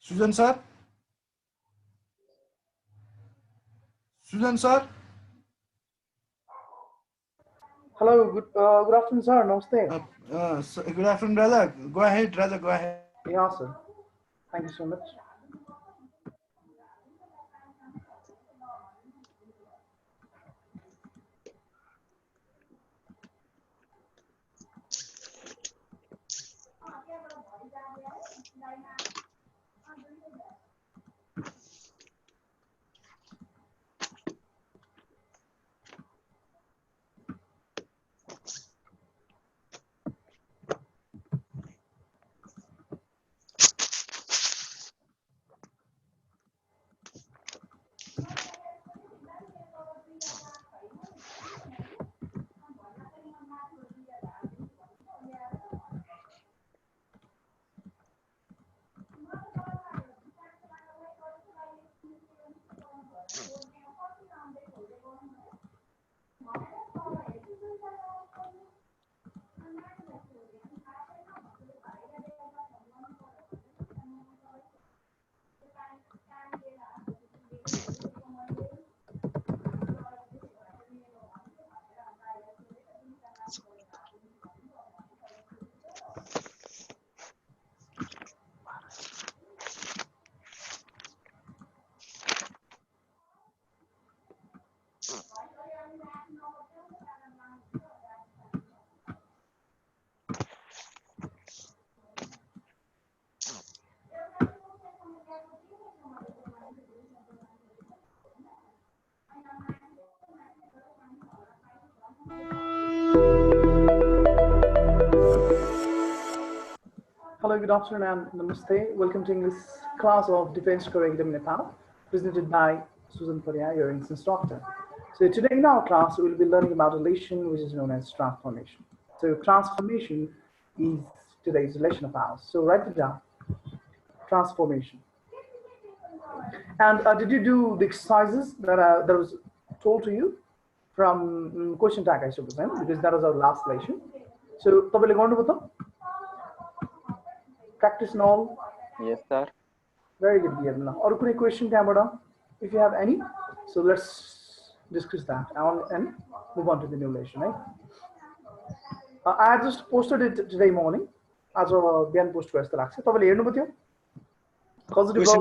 Susan sir? Susan sir? Hello, good afternoon, sir. Namaste. Good afternoon, brother. Go ahead, brother. Go ahead. Yeah, sir. Thank you so much. Hello, good afternoon, and namaste. Welcome to English class of Defense Curriculum Nepal, presented by Susan Paria, your English instructor. So today in our class, we will be learning about a relation which is known as transformation. So transformation is today's relation of ours. So write it down. Transformation. And did you do the exercises that was told to you from question tag, I suppose, because that was our last lesson. So, practice and all? Yes, sir. Very good, dear. Or question, Camera, if you have any. So let's discuss that and move on to the new lesson, right? I just posted it today morning. As a Bian post question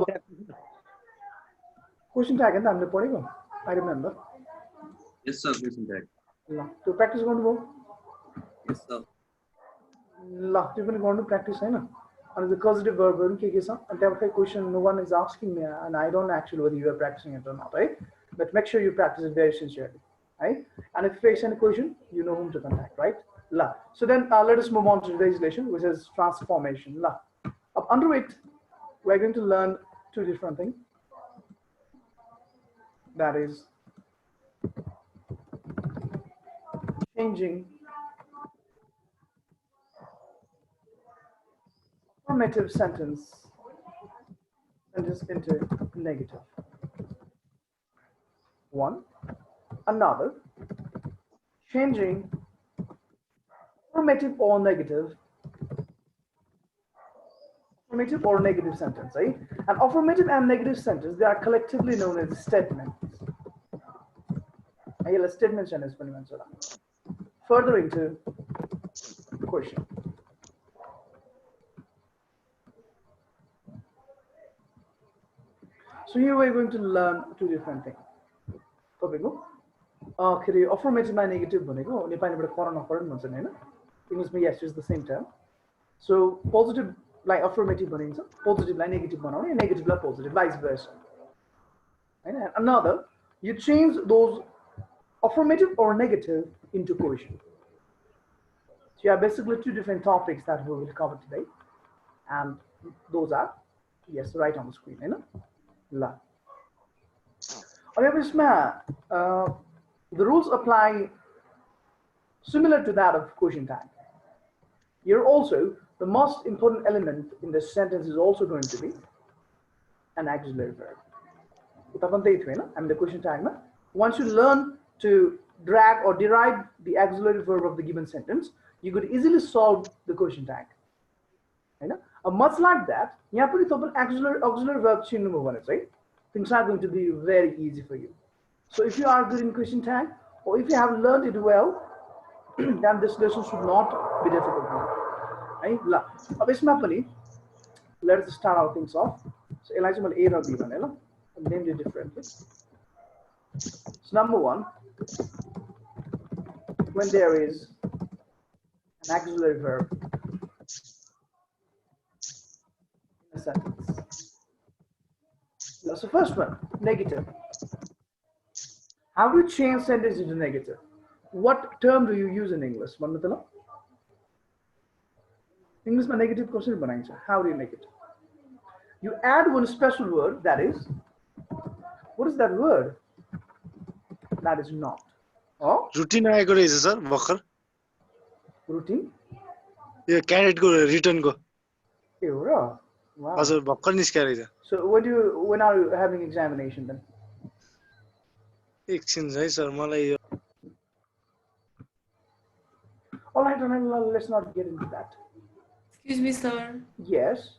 tag. Question tag and I'm the I remember. Yes, sir. Question tag. To practice going to go. Yes, sir. You're going to practice, I know. And the causative verb, and that question no one is asking me, and I don't actually whether you are practicing it or not, right? But make sure you practice it very sincerely, right? And if you face any question, you know whom to contact, right? So then let us move on to today's lesson, which is transformation. Under it, we're going to learn two different things. That is changing affirmative sentence into negative. One. Another, changing affirmative or negative sentence, right? An affirmative and negative sentence, they are collectively known as statements. Statements and experiments. Further into question. So here we're going to learn two different things. Affirmative and negative English yes, it's the same term. So positive like affirmative positive like negative negative like positive, vice versa. And another, you change those affirmative or negative into quotient. So you have basically two different topics that we will cover today, and those are yes, right on the screen, the rules apply similar to that of quotient tag. Here also, the most important element in the sentence is also going to be an auxiliary verb. I mean the quotient tag. Once you learn to drag or derive the auxiliary verb of the given sentence, you could easily solve the quotient tag. हैन much like that यहाँ पनि तपाईले auxiliary verb चिन्नुभयो भने चाहिँ things are going to be very easy for you. So if you are good in question tag or if you have learned it well then this lesson should not be difficult for you. है ल अब यसमा पनि let's start our things off. So यसलाई चाहिँ मैले A र B भने ल named it differently. So number 1, when there is an auxiliary verb in a sentence. So first one, negative. How do you change sentence into negative? What term do you use in English? English में negative question बनाइन्छ. How do you make it? You add one special word that is, what is that word? That is not. Oh? Routine आएको रहेछ sir भर्खर. Routine? यो carrot को return को. ए हो र? Wow. हजुर भर्खर निस्क्यो रहेछ. So when are you having examination then? एकछिन है सर मलाई यो. All right, let's not get into that. Excuse me, sir. Yes.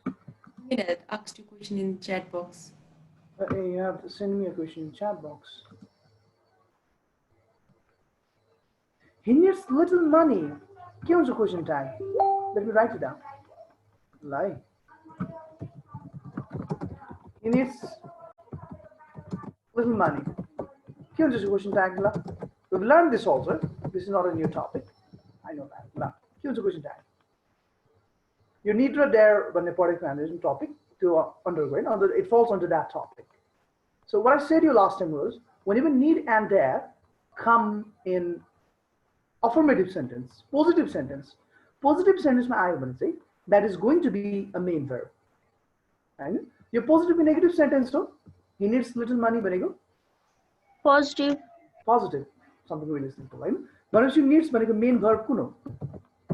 I had asked you a question in chat box. You have to send me a question in chat box. He needs little money. के हुन्छ question tag? Let me write it down. Lie. He needs little money. के हुन्छ question tag? We've learned this also. This is not a new topic. I know that. La. के हुन्छ question tag? You need to dare when the product management topic to undergo it. It falls under that topic. So what I said to you last time was, whenever need and dare come in affirmative sentence, positive sentence में आयो भने चाहिँ that is going to be a main verb. And your positive and negative sentence though, he needs little money भनेको positive something really simple right? But she needs भनेको main verb कुन हो?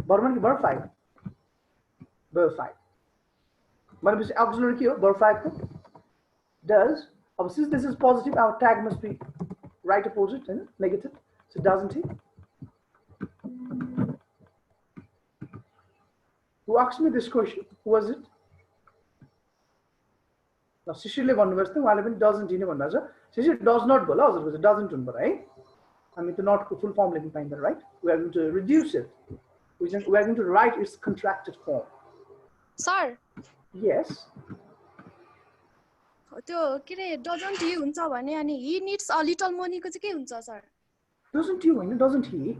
verb 5 verb 5 भनेपछि auxiliary के हो? verb 5 को does. Since this is positive, our tag must be right opposite and negative. So doesn't he? Who asked me this question? Who was it? Now, Shishile भन्नुभएको थियो उहाँले पनि doesn't he भन्नुभएको छ. Shishile does not बोला हजुरको चाहिँ doesn't हुनु पर्यो है. हामी त not को full form लेख्न पाइँदैन right? We are going to reduce it. We are going to write its contracted form. Sir. Yes. त्यो के रे doesn't he हुन्छ भने अनि he needs a little money को चाहिँ के हुन्छ sir? Doesn't he होइन doesn't he?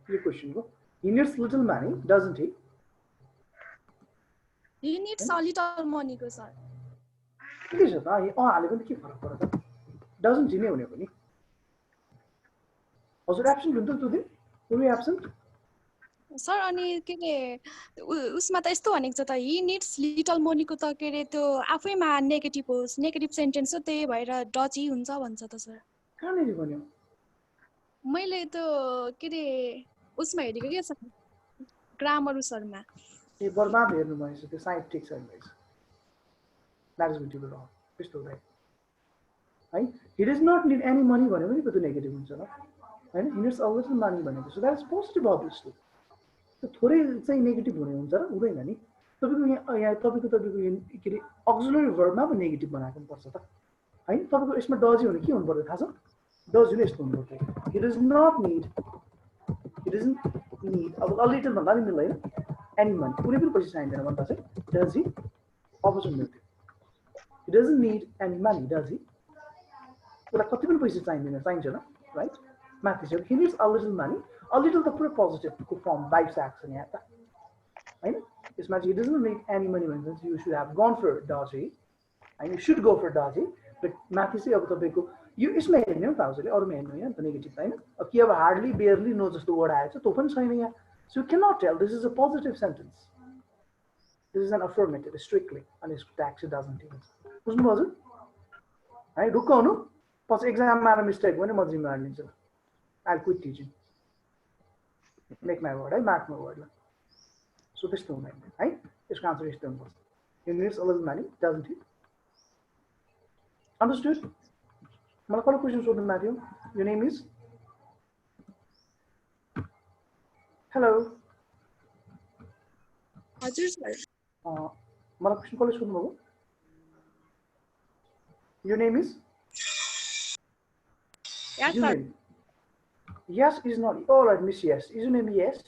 Your question go. He needs little money, doesn't he? He needs a little money को sir. के छ त हाले पनि के फरक पर्छ त? Doesn't he नै हुने पनि. हजुर absent हुन्छ त त्यो दिन? We absent? सर अनि के रे उसमा त यस्तो भनेको छ त he needs little money को त के रे त्यो आफैमा नेगेटिभ होस् नेगेटिभ सेन्टेन्स हो त्यही भएर डच ही हुन्छ भन्छ त सर कहाँनेरि भन्यो मैले त के रे उसमा हेरेको के सर ग्रामर उसरमा ए बर्बाद हेर्नु भएछ त्यो साइड ठीक छैन भएछ द्याट इज गुड रङ त्यस्तो हुँदैन है he does not need any money भन्यो भने त्यो नेगेटिभ हुन्छ ल हैन he needs a little money भनेको so that is positive obviously त्यो थोरै चाहिँ नेगेटिभ हुने हुन्छ र हुँदैन नि तपाईको यहाँ तपाईको के रे auxiliary verb मा पनि नेगेटिभ बनाएको पर्छ त हैन तपाईको यसमा डज हुने के हुनु पर्छ थाहा छ डज हुने यस्तो हुनु पर्छ he doesn't need अब a little भन्दा नि मिल्दैन any money कुनै पनि पैसा चाहिँदैन भन्दा चाहिँ does he अपोजिट मिल्थ्यो he doesn't need any money does he उसलाई कति पनि पैसा चाहिँदैन चाहिन्छ ल राइट माथि छ he needs a little money a little the pure positive को form vibes action यहाँ त हैन यसमा चाहिँ he doesn't need any money भनेपछि you should have gone for does he and you should go for does he but माथि चाहिँ अब तपाईको यो यसमा हेर्नु त हजुरले अरुमा हेर्नु यहाँ त नेगेटिभ हैन अब के अब हार्डली बेयरली नो जस्तो वर्ड आएछ त्यो पनि छैन यहाँ so you cannot tell this is a positive sentence this is an affirmative strictly and it's tax doesn't mean बुझ्नु हजुर है ढुक्क हुनु पछि एक्जाममा आएर मिस्टेक भने म जिम्मेवार लिन्छु I'll quit teaching make my word है mark my word so त्यस्तो हुँदैन है यसको आन्सर यस्तो हुनुपर्छ he needs a little money doesn't he understood मलाई कसले क्वेसन सोध्नु भएको थियो your name is hello हजुर सर मलाई क्वेसन कसले सोध्नुभयो Your name is yeah your sir name Yes is not all right Miss Yes is your name Yes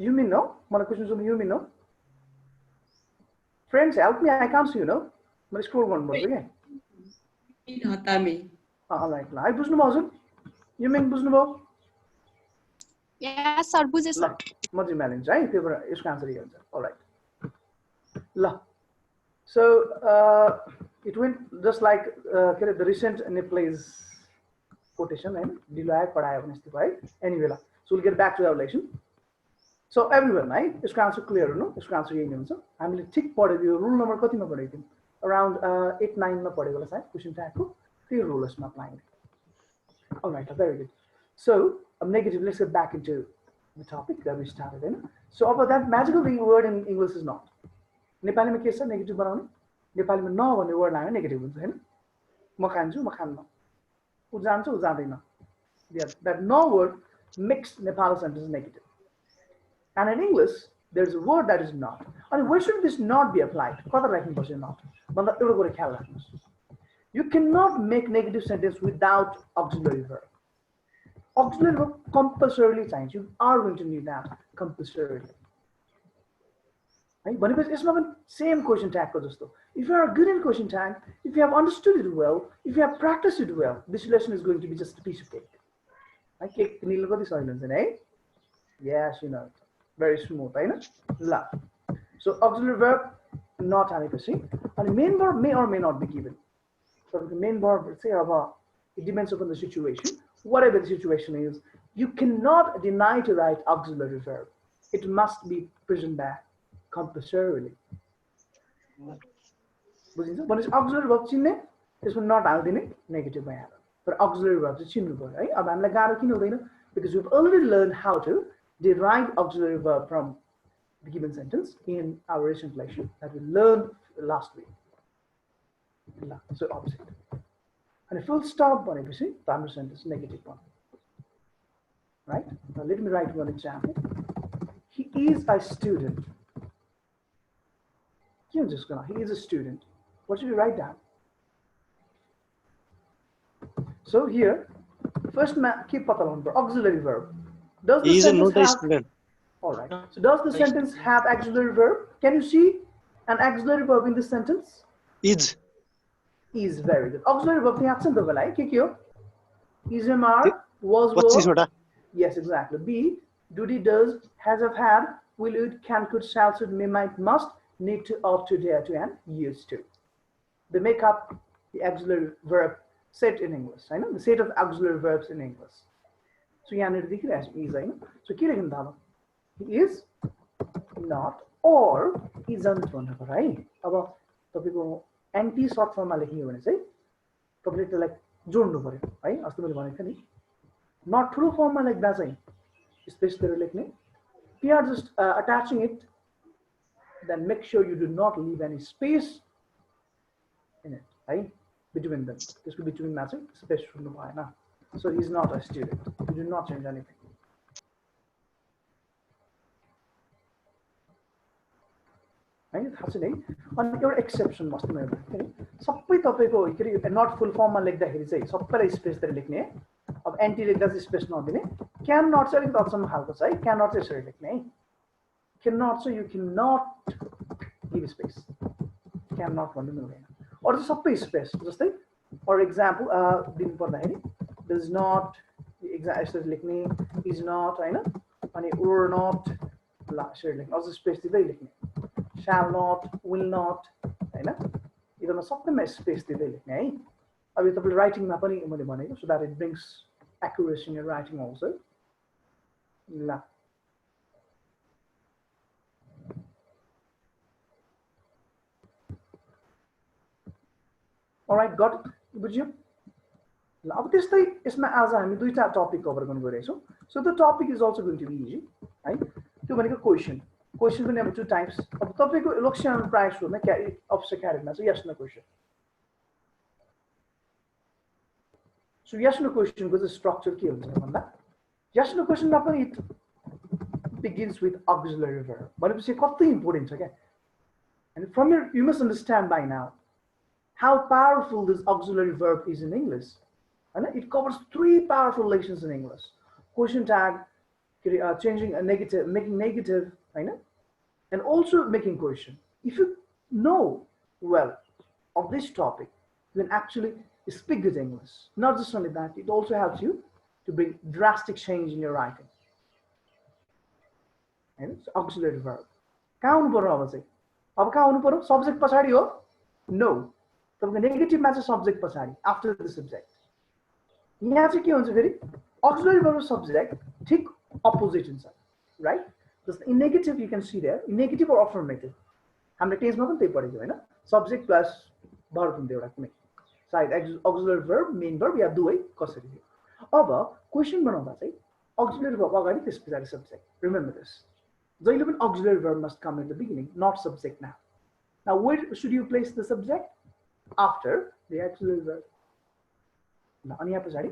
You mean no मलाई question सोध्नु You mean no Friends help me I can't see you no मैले scroll गर्नुपर्छ के In Hatame. alright ल है बुझ्नुभयो हजुर You mean बुझ्नुभयो या सर बुझे ल सर म जिम्मा लिन्छु है त्यो भएर यसको आन्सर यही हुन्छ अलराइट ल so it went just like के अरे द रिसेन्ट नेप्लेज कोटेसन हैन ढिलो आयो पढायो भने जस्तो भयो है एनी बेला so will get back to our lesson so everyone है यसको आन्सर क्लियर हुनु यसको आन्सर यही नै हुन्छ हामीले ठिक पढेको यो रुल नम्बर कतिमा पढेको थियौँ अराउन्ड 8-9 मा पढेको होला सायद क्वेसन ट्यागको त्यो रुल यसमा apply all right very good so negative, let's get back into the topic that we started in. So about that magical word in English is not. Nepali में के छ negative बनाउने नेपाली में न भन्ने word आयो negative हुन्छ हैन म खान्छु म खान्न उ जान्छ उ जाँदैन that no word makes Nepali sentence negative and in English there's a word that is not and where should this not be applied कता राख्नुपर्छ not भन्दा एउटा कुरा ख्याल राख्नुस् you cannot make negative sentence without auxiliary verb auxiliary verb compulsorily चाहिन्छ you are going to need that compulsorily है भनेपछि यसमा पनि सेम क्वेशन ट्यागको जस्तो if you are good in question tag if you have understood it well if you have practiced it well this lesson is going to be just a piece of cake है cake निल्नु कति सजिलो हुन्छ नि है yes you know very smooth हैन ल so auxiliary verb not हालेपछि अनि main verb may or may not be given so the main verb चाहिँ अब it depends upon the situation whatever the situation is, you cannot deny to write auxiliary verb. It must be present there compulsorily. बुझिन्छ भनेपछि auxiliary verb चिन्ने त्यसमा not हाल्दिने negative भइहाल्यो तर auxiliary verb चाहिँ चिन्नु पर्यो है अब हामीलाई गाह्रो किन हुँदैन because we've already learned how to derive auxiliary verb from the given sentence in our recent lesson that we learned last week. So opposite. And a full stop भनेपछि हाम्रो sentence negative one. Right? Now let me write one example. He is a student. He is a student. What should we write down? So here, first keep pata launu paryo auxiliary verb. Does the He is sentence not a have student. all right. So does the sentence have auxiliary verb? Can you see an auxiliary verb in this sentence? Is. Is very good. Auxiliary verb यहाँ छ नि तपाईलाई के हो? Is am are was were. 25 वटा. Yes, exactly. Be do did does has have had will would can could shall should may might must need to ought to dare to and used to. They make up the auxiliary verb set in English. I know the set of auxiliary verbs in English. So यहाँ नेर देखिरहेको छ is हैन. So के लेख्नु त अब? He is not or isn't भन्नु पर्यो है. अब तपाईको एन्टी सर्ट फर्ममा लेख्ने हो भने चाहिँ तपाईले त्यसलाई जोड्नु पर्यो है अस्ति मैले भनेको थिएँ नि नट ठुलो फर्ममा लेख्दा चाहिँ स्पेस दिएर लेख्ने we are just attaching it then make sure you do not leave any space in it right between them this will be between matching space छोड्नु भएन so he is not a student you do not change anything हैन थाहा छ नि अनि एउटा exception मस्त मैले भनेको थिएँ नि सबै तपाईको के रे नट फुल फर्ममा लेख्दाखेरि चाहिँ सबैलाई स्पेस दिएर लेख्ने अब एन्टी लेख्दा चाहिँ स्पेस नदिने क्यान नट चाहिँ अलिकति अचम्म खालको छ है क्यान नट चाहिँ यसरी लेख्ने है क्यान नट चाहिँ you can not give space can not भन्नु मिल्दैन अरू चाहिँ सबै स्पेस जस्तै फर एक्जाम्पल दिनु पर्दाखेरि डज नट यसरी लेख्ने इज नट हैन अनि ओर नट ल यसरी लेख्ने अझ स्पेस दिँदै लेख्ने shall not, will not, हैन यिनीहरुमा सबैमा स्पेस दिँदै लेख्ने है अब यो तपाईले राइटिङमा पनि मैले भनेको so that it brings accuracy in your writing also ल alright got it बुझ्यो ल अब त्यस्तै यसमा आज हामी दुईटा टपिक कभर गर्न गइरहेछौं so the topic is also going to be easy है त्यो भनेको क्वेशन Question पनि अब two types. अब तपाईको लक्ष्य प्राय सुरुमा अप्सन क्यारेक्टरमा चाहिँ yes no question. So yes no question को चाहिँ स्ट्रक्चर के हुन्छ भन्दा yes no question मा पनि begins with auxiliary verb. But it's important, okay? And from here, you must understand by now how powerful this auxiliary verb is in English. And it covers 3 powerful relations in English. Question tag, changing a negative, making negative, right? And also making question. If you know well of this topic, you can actually speak good English. Not just only that, it also helps you to bring drastic change in your writing. And it's auxiliary verb. कहाँ हुनु पर्यो अब चाहिँ? अब कहाँ हुनु पर्यो? Subject पछाडि हो? No. तपाईँको नेगेटिभ मा चाहिँ सब्जेक्ट पछाडि, after the subject. यहाँ चाहिँ के हुन्छ फेरि? Auxiliary verb subject ठिक opposite हुन्छ, right? Just in negative you can see there, in negative or affirmative. हामीले टेन्समा पनि त्यही पढेको हैन? Subject plus verb हुन्छ एउटा कुनै. Side auxiliary verb, main verb या दुवै कसरी हो. अब क्वेशन बनाउँदा चाहिँ auxiliary verb अगाडि त्यस पछाडि subject. Remember this. जहिले पनि auxiliary verb must come at the beginning, not subject now. Now where should you place the subject? After the auxiliary verb. Now अनि यहाँ पछाडि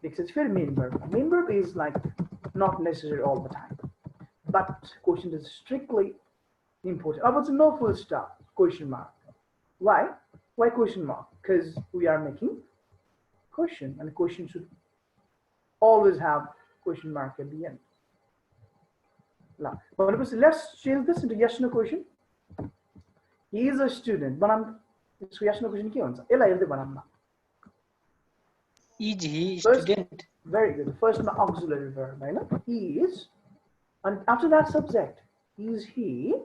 next फेरि main verb. Main verb is like not necessary all the time, but question is strictly important. अब चाहिँ no full stop, question mark. Why? Why question mark? Because we are making question, and the question should always have question mark at the end. Now, let's change this into yes no question. He is a student. Banam, it's yes no question. Is he student? Very good. First auxiliary verb. He is, and after that subject. Is he?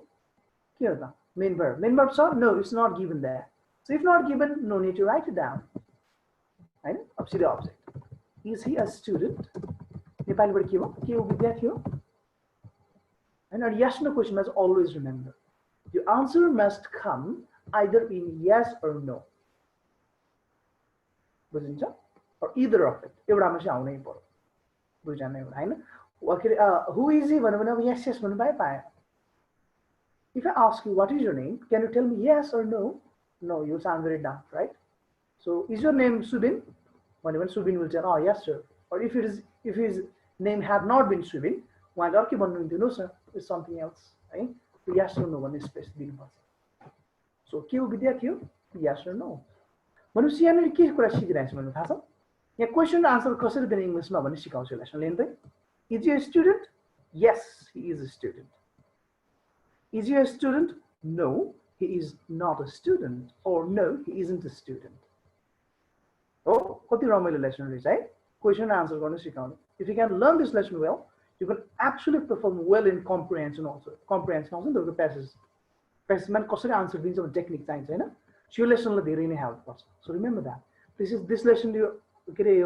Main verb. Main verb, sir? No, it's not given there. So if not given, no need to write it down. Right? Up to the object. Is he a student? Nepali word will be there here. And our yes no question must always remember. Your answer must come either in yes or no. Or either of it. Who is he? Yes, yes. If I ask you what is your name, can you tell me yes or no? No, you sound very dumb, right? So is your name Subin? When Subin will tell, oh yes sir. Or if his name had not been Subin, no sir, it's something else. Right? So yes or no, one is space. So Q will be there, Q? Yes or no. When you see any question answer in English, is he a student? Yes, he is a student. Is he a student? No, he is not a student. Or no, he isn't a student. Oh, kati ramaiलो lesson is, right? Question answer गर्न सिकाउने. If you can learn this lesson well, you can actually perform well in comprehension also. Comprehension also the passage. Passage man कसरी answer दिन्छ भन्ने technique चाहिन्छ हैन? So lesson लाई धेरै नै help गर्छ. So remember that. This lesson your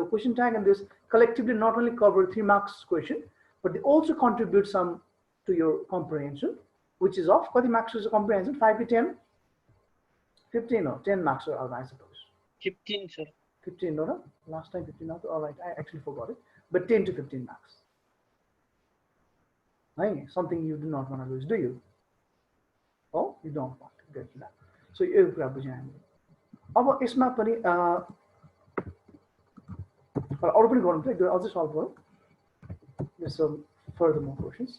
question tag and this collectively not only cover 3 marks question, but they also contribute some to your comprehension, which is of kati marks is comprehension 5 to 10, 15 or 10 marks or I suppose. 15, sir. 15, no? Last time 15, all right, I actually forgot it. But 10 to 15 marks. Something you do not want to lose, do you? Oh, you don't want to get that. So you grab the jam. About isma pani I'll just solve for it. There's some further more questions.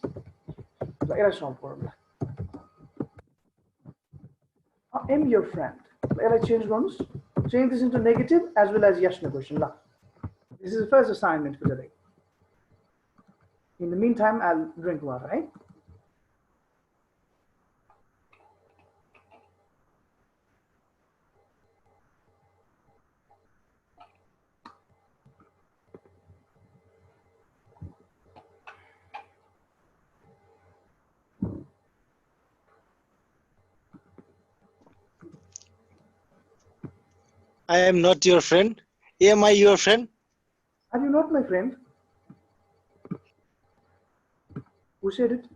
So I'll solve for it. I am your friend. I'll change ones. Change this into negative as well as yes no question. This is the first assignment for today. In the meantime, I'll drink water, right? I am not your friend. Am I your friend? Are you not my friend? Who said it?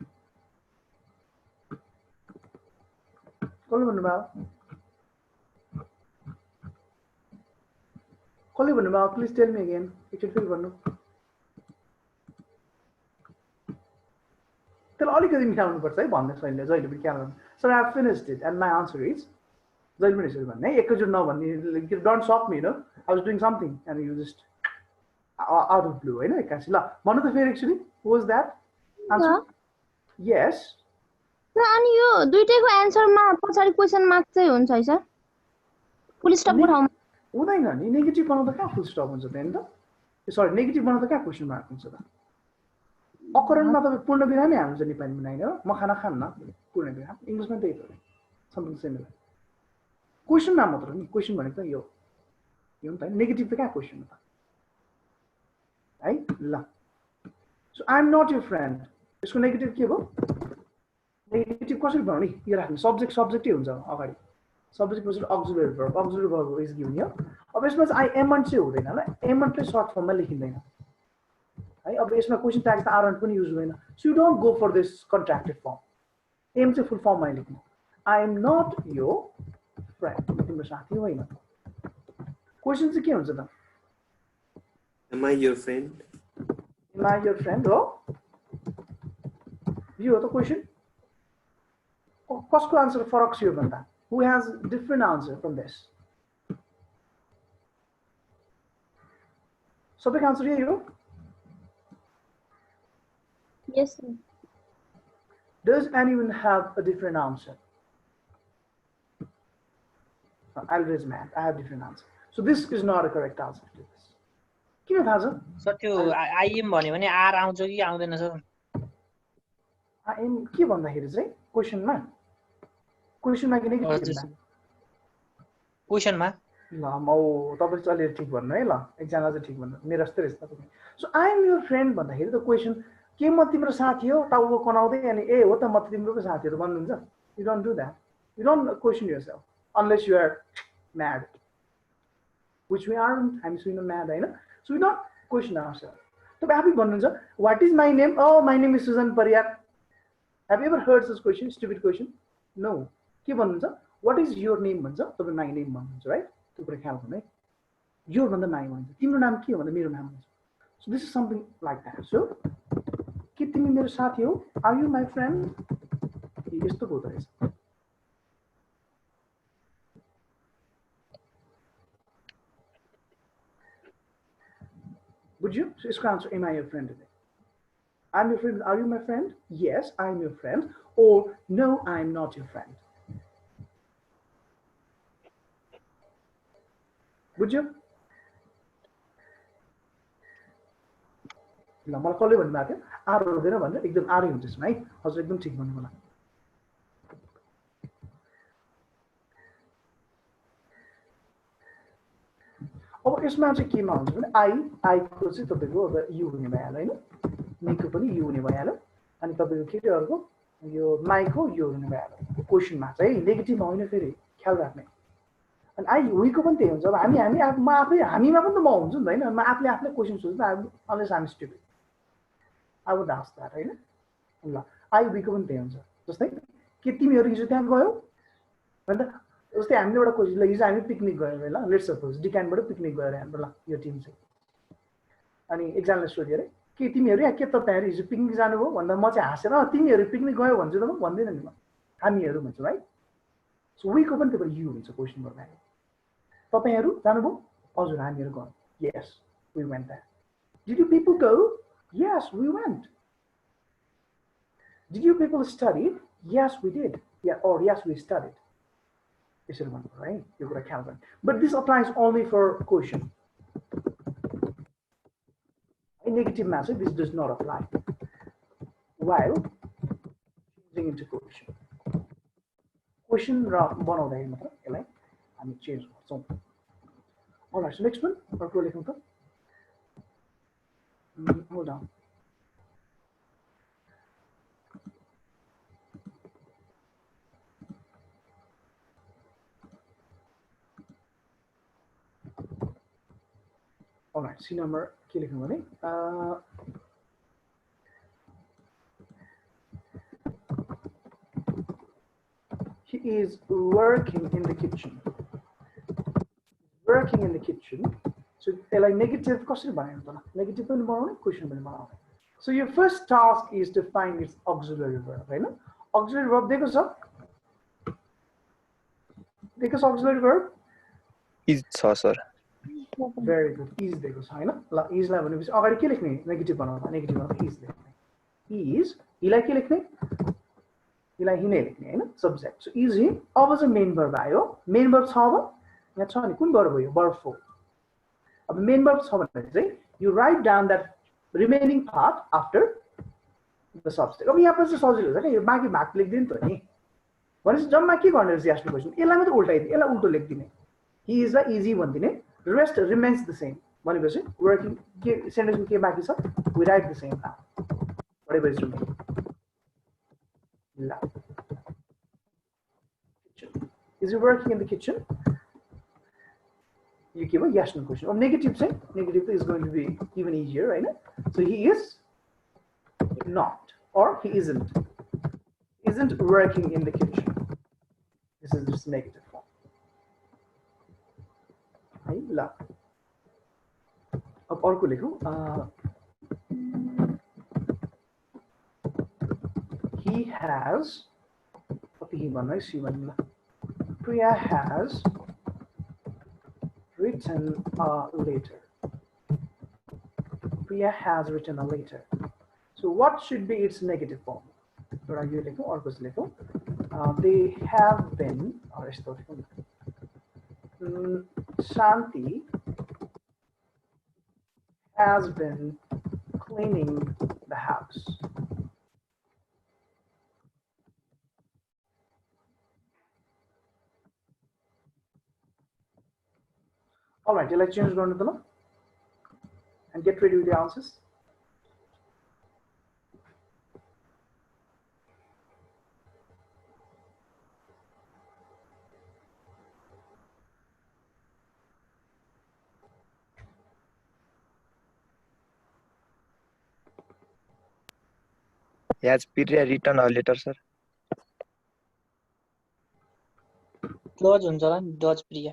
Please tell me again. So I have finished it, and my answer is don't stop me, I was doing something and you just out of blue. Actually, who was that? Answer? Yes. Sir अनि यो दुईटैको एन्सरमा पछाडी question mark चाहिँ हुन्छ है sir फुल स्टपको ठाउँमा हुँदैन नि negative बनाउँदा कहाँ फुल स्टप हुन्छ त नि त सरी नेगेटिभ बनाउँदा कहाँ क्वेशन मार्क हुन्छ त अकरणमा तपाईँ पूर्ण विरामै हाल्नुहुन्छ नेपालीमा हैन म खाना खान्न पूर्ण विराम इङ्ग्लिसमा त्यही हो समथिङ सिमिलर क्वेशनमा मात्र नि क्वेशन भनेको त यो हो नि त नेगेटिभ त कहाँ क्वेशन हो त है ल so I am not your friend यसको नेगेटिभ के भयो नेगेटिभ कसरी बनाउने यो राख्नु सब्जेक्टै हुन्छ अगाडि सब्जेक्ट पछि अक्सिलरी भर्ब इज गिभन हियर अब यसमा चाहिँ आई एमन्ट चाहिँ हुँदैन ल एमन्टले सर्ट फर्ममा लेखिँदैन है अब यसमा क्वेशन ट्याग त आरन्ट पनि युज हुँदैन so you don't go for this contracted form am चाहिँ फुल फर्ममा लेख्नु I am not your friend तिम्रो साथी होइन क्वेशन चाहिँ के हुन्छ त Am I your friend? Am I your friend हो यो हो त क्वेशन कसको आन्सर फरक छ यो भन्दा who has different answer from this सबैको आन्सर यही हो यस sir does anyone have a different answer I'll raise my hand I have different answer so this is not a correct answer to this किन थाहा छ sir त्यो I'm भन्यो भने are आउँछ कि आउँदैन सर आइएम के भन्दाखेरि चाहिँ क्वेशनमा कि नेगेटिभमा क्वेशनमा ल म तपाईले चाहिँ अलि ठिक भन्नु है ल एकजना चाहिँ ठिक भन्नु मेरो जस्तै रहेछ तपाईँ so I am your friend भन्दाखेरि त क्वेशन के म तिम्रो साथी हो टाउको कनाउँदै अनि ए हो त म त तिम्रो पो साथी हो भन्नुहुन्छ you don't do that you don't question yourself unless you are mad which we are हामी सुइन म्याड हैन so we don't question ourself तपाईँ आफै भन्नुहुन्छ what is my name oh my name is Sujan Pariyar have you ever heard this question stupid question no के भन्नुहुन्छ what is your name भन्छ तपाईँ माई नेम भन्नुहुन्छ राइट त्यो कुरा ख्याल गर्नु है योर भन्दा माई भन्छ तिम्रो नाम के हो भन्दा मेरो नाम भन्छ so this is something like that so के तिमी मेरो साथी हो आर यु माई फ्रेन्ड यस्तो हुँदो रहेछ बुझ्यो सो यसको answer am I your friend I'm your friend. Are you my friend? Yes, I'm your friend. Or no, I'm not your friend. बुझ्यो ल मलाई कसले भन्नुभएको थियो आर हुँदैन भनेर एकदम आरै हुन्छ यसमा है हजुर एकदम ठिक भन्नु होला अब यसमा चाहिँ केमा हुन्छ भने आईको चाहिँ तपाईँको अब यु हुने भइहाल्यो होइन मीको पनि यु हुने भइहाल्यो अनि तपाईँको के अरे अर्को यो माईको यो हुने भइहाल्यो क्वेसनमा चाहिँ नेगेटिभमा होइन फेरि ख्याल राख्ने अनि आई वीको पनि त्यही हुन्छ अब म आफै हामीमा पनि त म हुन्छु नि त होइन म आफूले आफूले क्वेसन सोच्दा unless I'm stupid I would ask that होइन ल आई वीको पनि त्यही हुन्छ जस्तै के तिमीहरू हिजो त्यहाँ गयौ अन्त जस्तै हामीले एउटा क्वेसन ल हिजो हामी पिकनिक गयौँ है ल लेट्स सपोज डिकानबाट पिकनिक गएर हाम्रो ल यो टिम चाहिँ अनि एकजनाले सोध्यो अरे के तिमीहरू यहाँ के तपाईँहरू हिजो पिकनिक जानुभयो भन्दा म चाहिँ हाँसेर तिमीहरू पिकनिक गयो भन्छु त म भन्दिनँ नि म हामीहरू भन्छु है सो वीको पनि तपाईँ यु हुन्छ क्वेसन गर्दाखेरि तपाईँहरू जानुभयो हजुर हामीहरू गयौँ yes we went that did you people go yes we went did you people study yes we did yeah or yes we studied यसरी भन्नु है यो कुरा ख्याल गर्ने but this applies only for question नेगेटिभमा चाहिँ this does not apply while changing into question question र बनाउँदाखेरि मात्र यसलाई हामी चेन्ज गर्छौँ अलराइट सो नेक्स्ट वान अर्को लेखौँ त hold on alright see number के लेख्नु भने he is working in the kitchen. Working in the kitchen. So, like negative question negative question. So, your first task is to find its auxiliary verb, right? Auxiliary verb, dekho auxiliary verb? Is, sir. Very good. Is dekho, right? Is la negative negative is. is हिलाई के लेख्ने हिलाई he नै लेख्ने हैन subject so is he अब चाहिँ main verb आयो मेन भर्ब छ अब यहाँ छ नि कुन भर्ब हो यो भर्ब 4 अब मेन भर्ब छ भने चाहिँ you write down that remaining part after the subject अब यहाँ पछि सजिलो हुन्छ नि यो बाँकी भाग लेख्दिनु त नि भनेपछि जम्मा के गर्ने रहेछ आफ्नो क्वेशन यसलाई मात्र उल्टाइदिने यसलाई उल्टो लेख्दिने he is लाई easy भनिदिने rest remains the same भनेपछि वर्किङ के सेन्टेन्समा के बाँकी छ we write the same now whatever is remaining ल is he working in the kitchen you give a yes no question or negative say negative is going to be even easier right so he is not or he isn't working in the kitchen this is just negative form hai la ab arko lekhu he has he bhanai she bhanla Priya has written a letter. Priya has written a letter. So what should be its negative form? They have been, or Shanti has been cleaning the house. All right, let's change going to the and get ready with the answers. Has Priya written a letter, sir? Does हुन्छ होला नि does Priya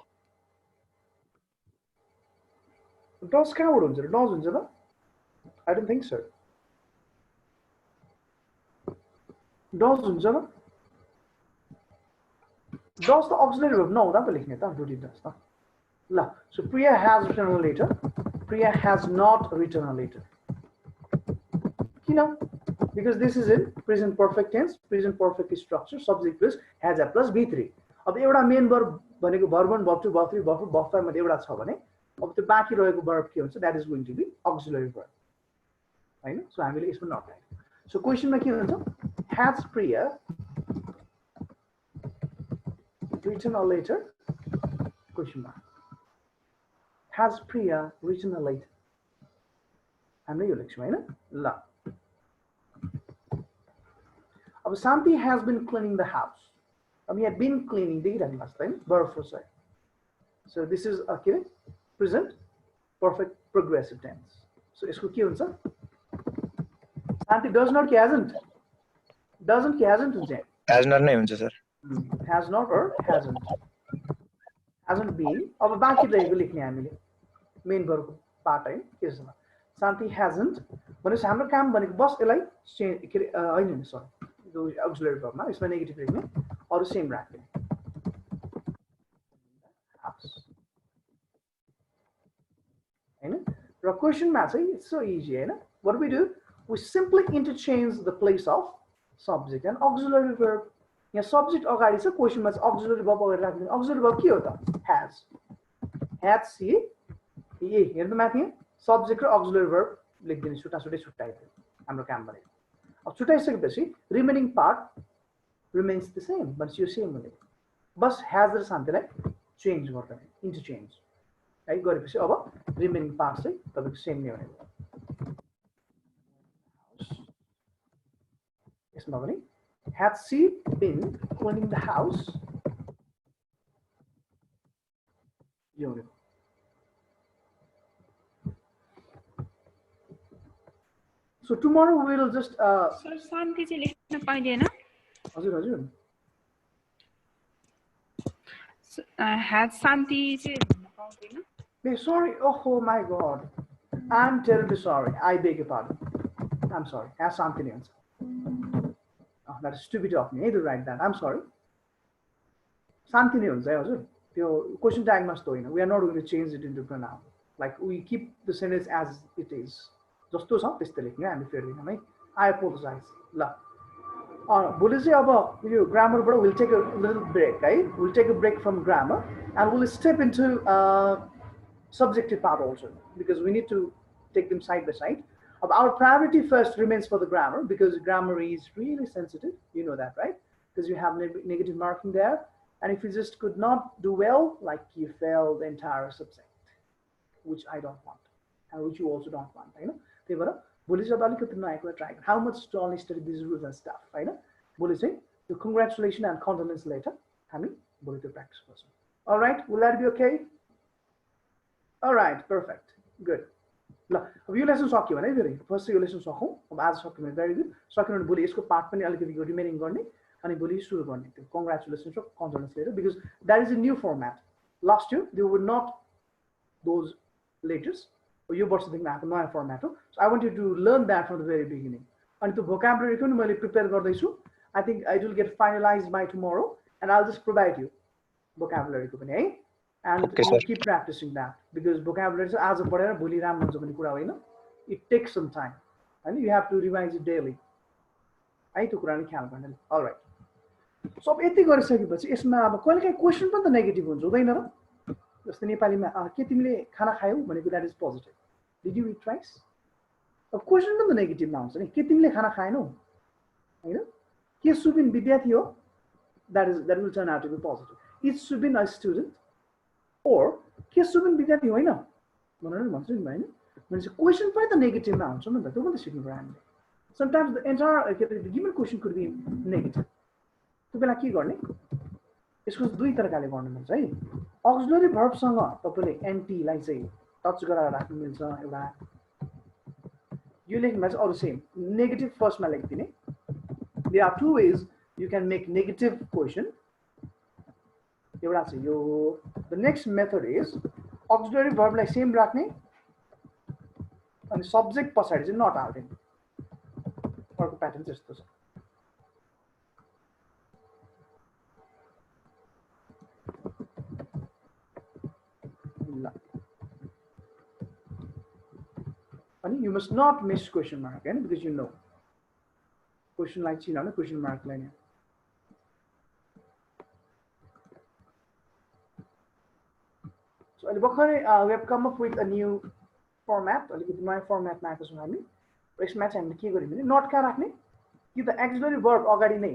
Does कहाँबाट हुन्छ र does हुन्छ त I don't think so. Does हुन्छ र does the auxiliary verb नहुँदा त लेख्ने त do it does त ल so Priya has written a letter Priya has not written a letter किन because this is in present perfect tense present perfect structure subject plus has a plus b3 अब एउटा main verb भनेको verb 1 verb 2 verb 3 verb 4 verb 5 मध्ये एउटा छ भने अब त्यो बाँकी रहेको verb के हुन्छ that is going to be auxiliary verb हैन सो हामीले यसमा नट राख्नु सो क्वेशनमा के हुन्छ has Priya written a letter question mark has Priya written a letter हामीले यो लेख्छौँ हैन ल अब Shanti has been cleaning the house अब यहाँ been cleaning देखिराख्नु भएको छ हैन verb for say so this is a के present perfect progressive tense so यसको के हुन्छ Shanti does not के hasn't doesn't के hasn't हुन्छ Has not नै हुन्छ sir has not or hasn't been अब बाँकी रहेको लेख्ने हामीले मेन verb को पार्ट है के छ Shanti hasn't भनेपछि हाम्रो काम भनेको बस यसलाई चेन्ज के हैन हैन सरी जो auxiliary verb मा यसमा नेगेटिभ लेख्ने अरु सेम राख्ने हैन र क्वेशनमा चाहिँ इट्स सो इजी हैन what we do we simply interchange the place of subject and auxiliary verb यहाँ subject अगाडि छ क्वेशनमा चाहिँ auxiliary verb अगाडि राख्ने auxiliary verb के हो त has had see ए हेर्नु माथि subject र auxiliary verb लेख्दिनु छुट्टाछुट्टै छुट्टाइदिनु हाम्रो काम भनेको अब छुट्टाइसकेपछि remaining part remains the same but यो सेम हुने बस has र शान्तिलाई चेन्ज गर्दैन इन्टरचेन्ज है गरेपछि अब रिमेनिङ पार्ट चाहिँ तपाईको सेम नै हुने यसमा पनि had she been cleaning the house यो हुने so tomorrow we will just sir Shanti चाहिँ लेख्न पाइदैन हजुर हजुर has शान्ति चाहिँ पाउँदैन Hey, sorry. Oh my God. I'm terribly sorry. I beg your pardon. I'm sorry. Has something else. Oh, that is stupid of me to write that. I'm sorry. Something else. The question tag must go in. We are not going to change it into pronoun. Like we keep the sentence as it is. Just to some I'm fair. I apologize. La. भोलि चाहिँ अब यो ग्रामरबाट we'll take a little break, right? We'll take a break from grammar and we'll step into subjective part also because we need to take them side by side. Our priority first remains for the grammar because grammar is really sensitive. You know that, right? Because you have negative marking there. And if you just could not do well, like you fail the entire subject, which I don't want, and which you also don't want, you know? How much to only study these rules and stuff, right? So congratulations and condolence later. Practice person. All right, will that be okay? All right, perfect, good. यो lesson सक्यो भने फेरि first यो lesson सकौँ अब आज सक्यो भने भेरी गुड सक्यो भने भोलि यसको पार्ट पनि अलिकति रिमेनिङ गर्ने अनि भोलि सुरु गर्ने त्यो कङ्ग्रेचुलेसन्स र condolence letter because that is a new format last year they were not those letters यो वर्षदेखि आएको नयाँ फर्मेट हो so I want you to learn that from the very beginning अनि त्यो भोकाबुलरीको पनि मैले प्रिपेयर गर्दैछु I think I will get finalise by tomorrow and I just provide you भोकाबुलरीको पनि है and you keep practicing that because vocabulary आज पढेर भोलि राम्रो हुन्छ भन्ने कुरा होइन it takes some time and you have to revise it daily है त्यो कुरा नि ख्याल गर्ने अलराइट सो अब यति गरिसकेपछि यसमा अब कहिलेकाहीँ क्वेसन पनि त नेगेटिभ हुन्छ हुँदैन र जस्तै नेपालीमा के तिमीले खाना खायौ भनेको that is positive did you it rice अब क्वेसन पनि त नेगेटिभमा आउँछ नि के तिमीले खाना खाएनौ होइन के सुबिन विद्यार्थी हो that will turn out to be positive is Subin a student or के सुबिन विद्यार्थी होइन भनेर भन्छु नि होइन भनेपछि क्वेसन पनि त नेगेटिभमा हुन्छ नि त त्यो पनि त सिक्नु पर्यो हामीले समटाइम्स द एन्टायर के are given question could be negative त्यो बेला के गर्ने यसको दुई तरिकाले गर्नु मिल्छ है अक्सिलरी भर्बसँग तपाईँले एन्टीलाई चाहिँ टच गराएर राख्नु मिल्छ एउटा यो लेख्नुमा चाहिँ अरू सेम नेगेटिभ फर्स्टमा लेखिदिने there are two ways you can make negative question एउटा चाहिँ यो the next method is auxiliary भर्बलाई सेम राख्ने अनि सब्जेक्ट पछाडि चाहिँ नट हाल्ने अर्को प्याटर्न चाहिँ यस्तो छ ल अनि you must not miss question mark हैन बिकज यु नो क्वेसनलाई चिनाउन क्वेसन मार्कलाई नै So we have come up with a new format. My format now is हामी यसमा चाहिँ हामीले के गरिदिने नट कहाँ राख्ने कि त एक्सिलरी भर्ब अगाडि नै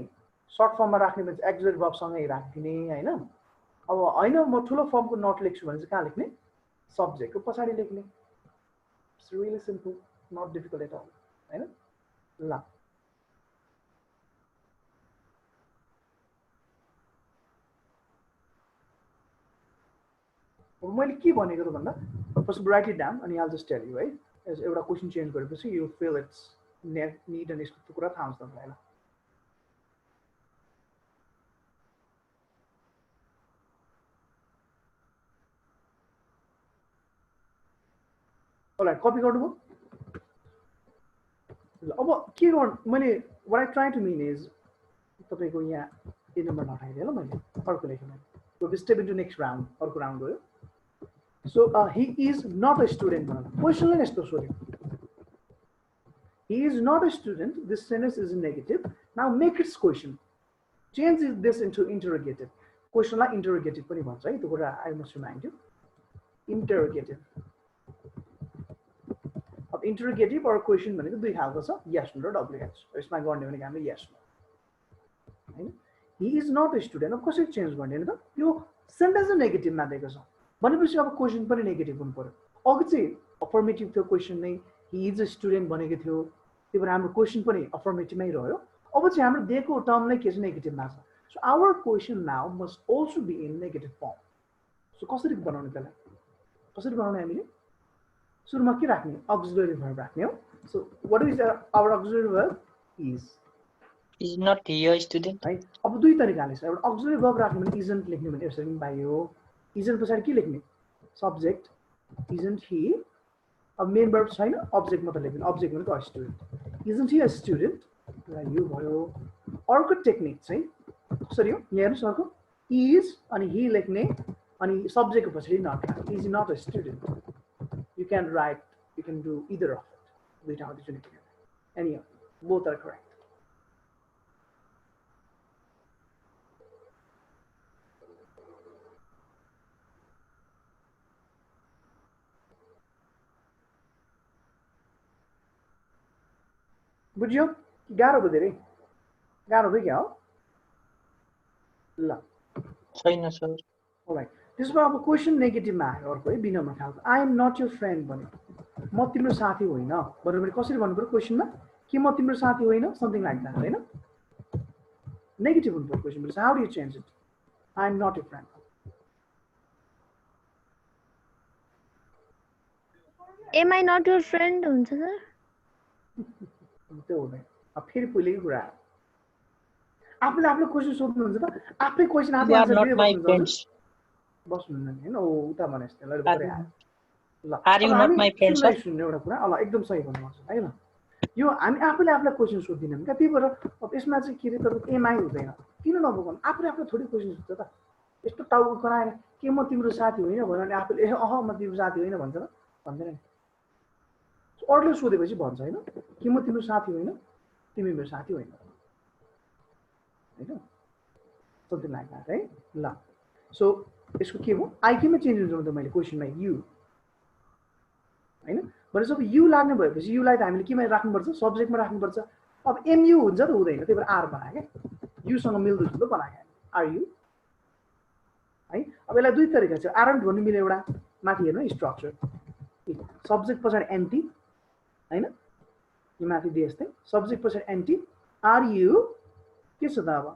सर्ट फर्ममा राख्ने भने एक्सिलरी भर्ब सँगै राख्दिने हैन अब हैन म ठुलो फर्मको नट लेख्छु भने चाहिँ कहाँ लेख्ने सब्जेक्टको पछाडि लेख्ने it's really simple not difficult at all हैन ल मैले के भनेको त भन्दा फर्स्ट राइट इट डाउन अनि आई जस्ट टेल यु है एउटा क्वेसन चेन्ज गरेपछि यु फिल इट्स निड अनि यसको कुरा थाहा हुन्छ तपाईँलाई अलराइट कपी गर्नुभयो ल अब के गर्नु मैले what I try to mean is तपाईँको यहाँ ए नम्बर नटाइदिएँ ल मैले अर्को लेखेँ मैले स्टेप इन्टु नेक्स्ट राउन्ड अर्को राउन्ड गयो So he is not a student. Question is sorry. He is not a student. This sentence is negative. Now make its question. Change this into interrogative. Question like interrogative. I must remind you. Interrogative. Of interrogative or question do you have yes no WH. It's my God yes no. He is not a student. Of course it changed. You sentence a negative math. भनेपछि अब question पनि negative हुनु पर्यो अघि चाहिँ affirmative थियो question नै he is a student भनेको थियो त्यही भएर हाम्रो क्वेसन पनि अफर्मेटिभमै रह्यो अब चाहिँ हाम्रो दिएको टर्म नै के छ नेगेटिभमा छ so our question now must also be in negative form सो कसरी बनाउने त्यसलाई कसरी बनाउने हामीले सुरुमा के राख्ने अक्सिलरी भर्ब राख्ने हो so what is our auxiliary verb is not he a student है अब दुई तरिकाले छ एउटा अक्सिलरी भर्ब राख्ने भने इजन्ट लेख्ने भने यसरी पनि पाइयो इजन्ट पछाडि के लेख्ने सब्जेक्ट इजन्ट हि अब मेन भर्ब छैन अब्जेक्ट मात्र लेख्ने अब्जेक्ट भनेको a student isn't he a student र यो भयो अर्को टेक्निक चाहिँ कसरी हो यहाँ हेर्नुहोस् अर्को इज अनि हि लेख्ने अनि सब्जेक्टको पछाडि not is not a student you can write you can do either of it दुईटा मात्रै चुनिदिनु एनी Both are correct. बुझ्यो गाह्रो भयो धेरै गाह्रो भयो क्या हो ल छैन सर alright त्यसमा अब क्वेशन नेगेटिभमा आयो अर्को है बिनम्र खालको I am not your friend भने म तिम्रो साथी होइन भनेर मैले कसरी भन्नु पर्यो क्वेशनमा कि म तिम्रो साथी होइन समथिङ लाइक द्याट हैन नेगेटिभ हुनु पर्यो question how do you change it I am not your friend am I not your friend हुन्छ सर त्यो हुँदैन अब फेरि पहिलेकै कुरा आफूले आफूले क्वेशन सोध्नुहुन्छ त आफै क्वेशन आफै You are आन्सर not दिदै my बस्नुहुन्छ friends. बस्नुहुन्न हैन ओ उता भने जस्तो ल पुरै आयो ल Are you अब not हामी my friend, सुन्दै sir? सुन्ने एउटा कुरा ल एकदम सही भन्नुहुन्छ है ल यो हामी आफूले आफूलाई क्वेशन सोध्दिनौँ क्या त्यही भएर अब यसमा चाहिँ के अरे तपाईँको एमआई हुँदैन किन नबोल्नु आफूले आफूलाई थोरै क्वेशन सोध्छ त यस्तो टाउको कराएर के म तिम्रो साथी होइन भन्यो भने आफूले ए अह म तिम्रो साथी होइन भन्छ र भन्दैन नि अरूले सोधेपछि भन्छ होइन कि म तिम्रो साथी होइन तिमी मेरो साथी होइन होइन समथिङ लाइक द्याट है ल सो यसको के भयो आई केमा चेन्ज हुन्छ त मैले क्वेसनमा यु होइन भनेपछि अब यु लाग्ने भएपछि युलाई त हामीले केमा राख्नुपर्छ सब्जेक्टमा राख्नुपर्छ अब एमयु हुन्छ त हुँदैन त्यही भएर आर बनायो क्या युसँग मिल्दोजुल्दो बनायो आर यु है अब यसलाई दुई तरिका छ आरन्ट भन्नु मिल्यो एउटा माथि हेर्नु स्ट्रक्चर सब्जेक्ट पछाडि एन्टी होइन यो माथि दिए जस्तै सब्जेक्ट पछाडि एन्टी आर यु के छ त अब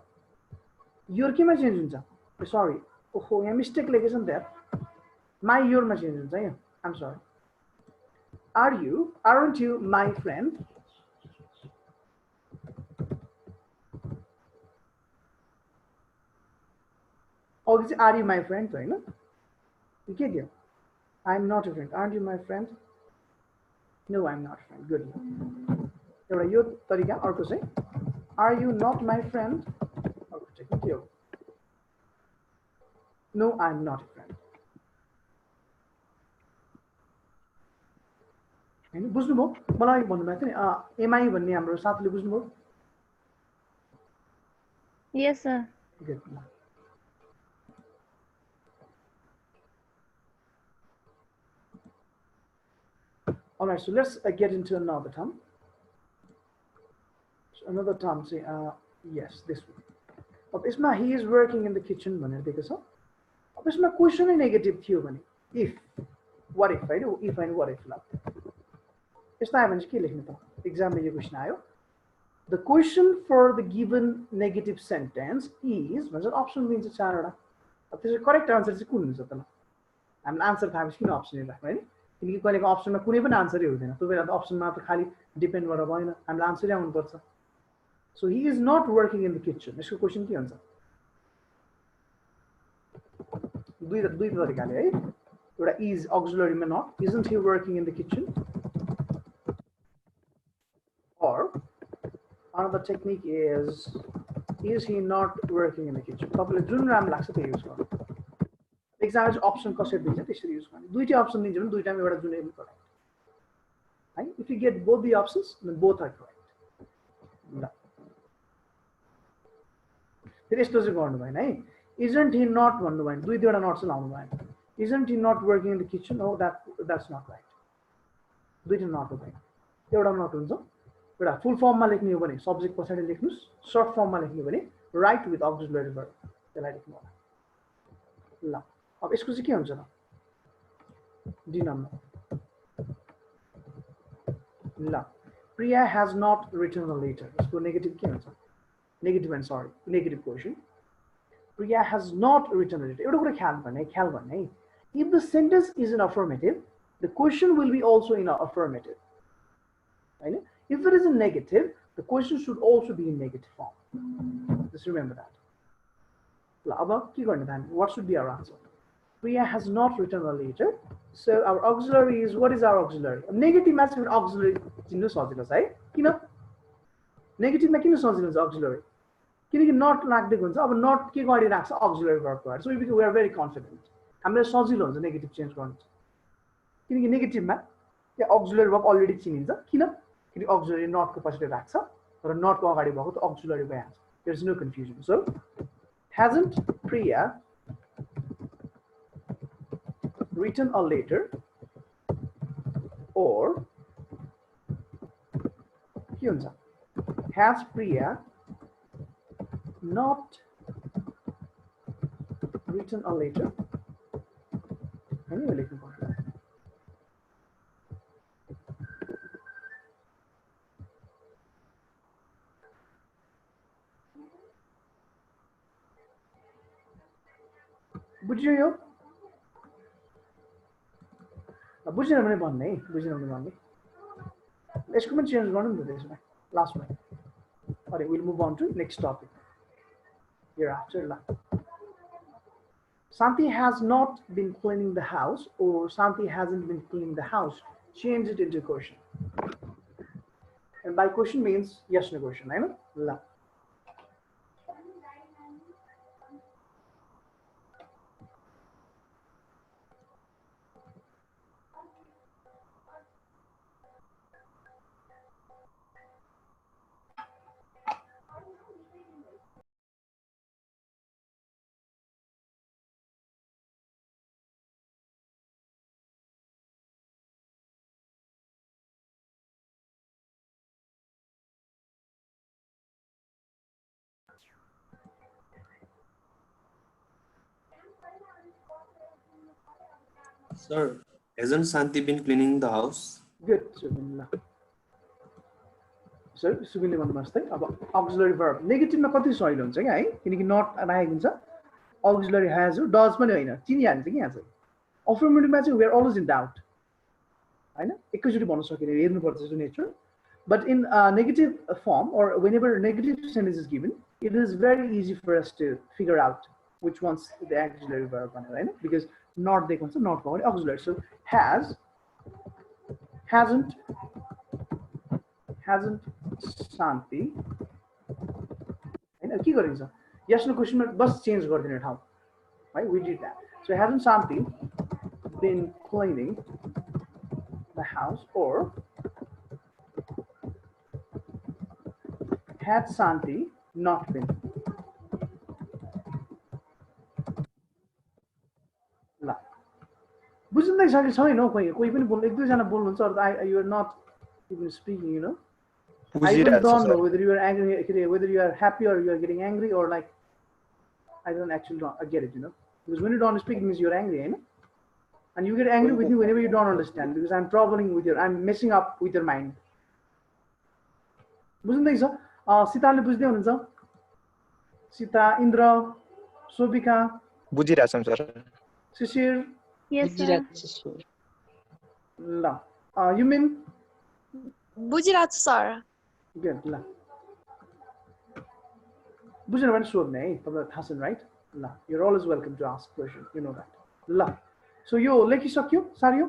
योर केमा चेन्ज हुन्छ सरी ओहो यहाँ मिस्टेक लेखेछ नि त यार माई योरमा चेन्ज हुन्छ यहाँ I'm sorry are you aren't you my friend अघि चाहिँ आर यु माई फ्रेन्ड होइन के दियो I am not a friend aren't you my friend no I am not friend good एउटा यो तरिका अर्को चाहिँ are you not my friend अर्को चाहिँ के हो no I am not a friend होइन बुझ्नुभयो मलाई भन्नुभएको थियो नि एमआई भन्ने हाम्रो साथीले बुझ्नुभयो yes sir good All right, so let's get into another term. So another term, say, yes, this one. अब इसमें he is working in the kitchen भनेर दिएको छ अब यसमा क्वेसनै नेगेटिभ थियो भने if what if होइन if and what if ल यस्तो आयो भने चाहिँ के लेख्नु त एक्जाममा यो क्वेसन आयो the question for the given negative sentence is भन्छ अप्सन दिन्छ चारवटा अब त्यसको करेक्ट आन्सर चाहिँ कुन हुन्छ त ल हामीले आन्सर थाहा भएपछि किन अप्सन राख्नु होइन किनकि कहिलेको अप्सनमा कुनै पनि आन्सरै हुँदैन त्यो बेला त अप्सनमा त खालि डिपेन्ड गरेर भएन हामीले आन्सरै आउनुपर्छ so he is not working in the kitchen यसको क्वेसन के हुन्छ दुई तरिकाले है एउटा इज अक्सिलरीमा not isn't he working in the kitchen or another technique is he not working in the kitchen तपाईलाई जुन राम्रो लाग्छ त्यो युज गर्नु एक्जाममा चाहिँ अप्सन कसरी दिन्छ त्यसरी युज गर्नु दुईटै अप्सन दिन्छ भने दुईटामा एउटा जुनै पनि करेक्ट है if you get both the options then both are correct ल फेरि यस्तो चाहिँ गर्नु भएन है इजन्ट हि नट भन्नु भएन दुईवटा नट चाहिँ लाउनु भएन isn't he not working in the kitchen हो द्याट्स नट राइट दुईटा नट हुँदैन एउटा नट हुन्छ एउटा फुल फर्ममा लेख्ने हो भने सब्जेक्ट पछाडि लेख्नुहोस् सर्ट फर्ममा लेख्ने हो भने राइट विथ अक्सिलरी वर्ब त्यसलाई लेख्नु होला ल अब यसको चाहिँ के हुन्छ त डी नम्बर ल Priya has not return a letter यसको नेगेटिभ के हुन्छ negative and sorry negative question Priya has not return a letter एउटा कुरा ख्याल भन्ने if the sentence is in affirmative the question will be also in affirmative होइन if it is a negative the question should also be in negative form just remember that ल अब के गर्ने त हामी what should be our answer Priya has not written a letter so our auxiliary is what is our auxiliary negative मा चाहिँ auxiliary चिन्नु सजिलो छ है किन नेगेटिभमा किन सजिलो हुन्छ auxiliary किनकि not लाग्दै हुन्छ अब not के गरि राख्छ auxiliary verb गरि so we are very confident हामीलाई सजिलो हुन्छ नेगेटिभ चेन्ज गर्नु किनकि नेगेटिभमा त्यो auxiliary verb अलरेडी चिनिन्छ किन किन auxiliary not को पछि राख्छ र not को अगाडि भएको त auxiliary भइहाल्छ. There's no confusion. So hasn't Priya written a letter or के हुन्छ? Has Priya not written a letter? हैन यो लेख्नु पर्छ. बुझ्यो यो? बुझेन भने भन्ने है, बुझेन भने भन्ने. यसको पनि चेन्ज गर्नु नि त त्यसमा लास्टमा. Okay, we'll move on to next topic. Hereafter, Santi has not been cleaning the house, or Santi hasn't been cleaning the house. Change it into question. And by question means yes, no question. I know. La. Sir, hasn't Santi been cleaning the house? Good, Subin. So, Subin भन्नुस् त अब auxiliary verb नेगेटिभमा कति सजिलो हुन्छ क्या है किनकि not राखेको हुन्छ auxiliary has हो does पनि हैन चिनिहाल्छ के यहाँ चाहिँ affirmative-मा चाहिँ we are always in doubt हैन एकैचोटी भन्न सकिदैन हेर्नुपर्छ जो nature but in negative form or whenever negative sentence is given it is very easy for us to figure out which one's the auxiliary verb हैन because not दिएको हुन्छ not को auxiliary so has hasn't Santi and के गरिन्छ yes no question मा बस change गर्दिने ठाउँ है we did that so hasn't Santi been cleaning the house or had Santi not been ल बुझ्दैछ कि छैन हौ कोही पनि बोल्नु एक दुई जना बोल्नुहुन्छ अरु you are not even speaking you know I don't know whether you are angry, whether you are happy or you are getting angry or like, I don't actually get it, you know. Because when you don't speak, it means you're angry, you know? And you get angry with me whenever you don't understand because I'm troubling with I'm messing up with your mind. बुझ्दैछ सीताले बुझ्दै हुनुहुन्छ Sita Indra सोभिका बुझिरहेछौं sir शिशिर Yes, sir. ल you mean बुझिरहेको छु sir. Good. La. बुझ्नु भने सोध्ने है तपाईलाई थाहा छैन राइट ल you're always welcome to ask question you know that ल so यो लेखिसक्यो सारियो